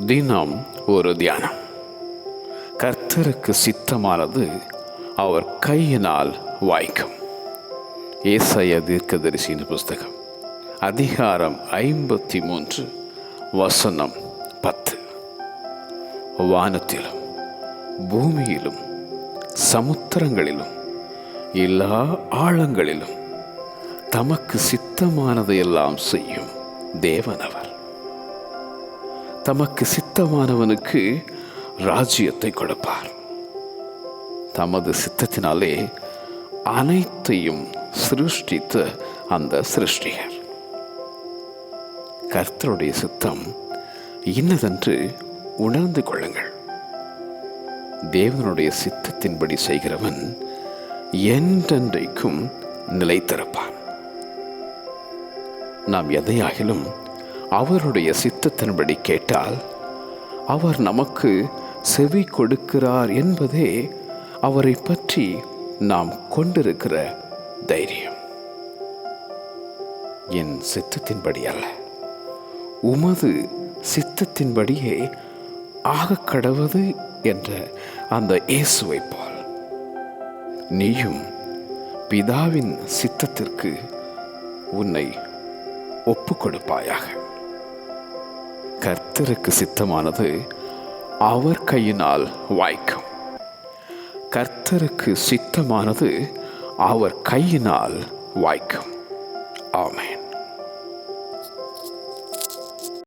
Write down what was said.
தினம் ஒரு தியானம். கர்த்தருக்கு சித்தமானது அவர் கையினால் வாய்க்கும். ஏசாயா தீர்க்கதரிசியின் புஸ்தகம் அதிகாரம் 53 வசனம் 10. வானத்திலும் பூமியிலும் சமுத்திரங்களிலும் எல்லா ஆழங்களிலும் தமக்கு சித்தமானதையெல்லாம் செய்யும் தேவனவர். தமக்கு சித்தமானவனுக்கு ராஜ்யத்தை கொடுப்பார். தமது சித்தத்தினாலே அனைத்தையும் சிருஷ்டித்த அந்த சிருஷ்டிகர். கர்த்தருடைய சித்தம் இன்னதென்று உணர்ந்து கொள்ளுங்கள். தேவனுடைய சித்தத்தின்படி செய்கிறவன் என்றென்றைக்கும் நிலைத்திருப்பான். நாம் எதையாகிலும் அவருடைய சித்தத்தின்படி கேட்டால் அவர் நமக்கு செவி கொடுக்கிறார் என்பதே அவரை பற்றி நாம் கொண்டிருக்கிற தைரியம். என் சித்தத்தின்படி அல்ல, உமது சித்தத்தின்படியே ஆகக் கடவது என்ற அந்த இயேசுவை போல் நீயும் பிதாவின் சித்தத்திற்கு உன்னை ஒப்புக் கொடுப்பாயாக. கர்த்தருக்கு சித்தமானது அவர் கையினால் வாய்க்கும். கர்த்தருக்கு சித்தமானது அவர் கையினால் வாய்க்கும். ஆமென்.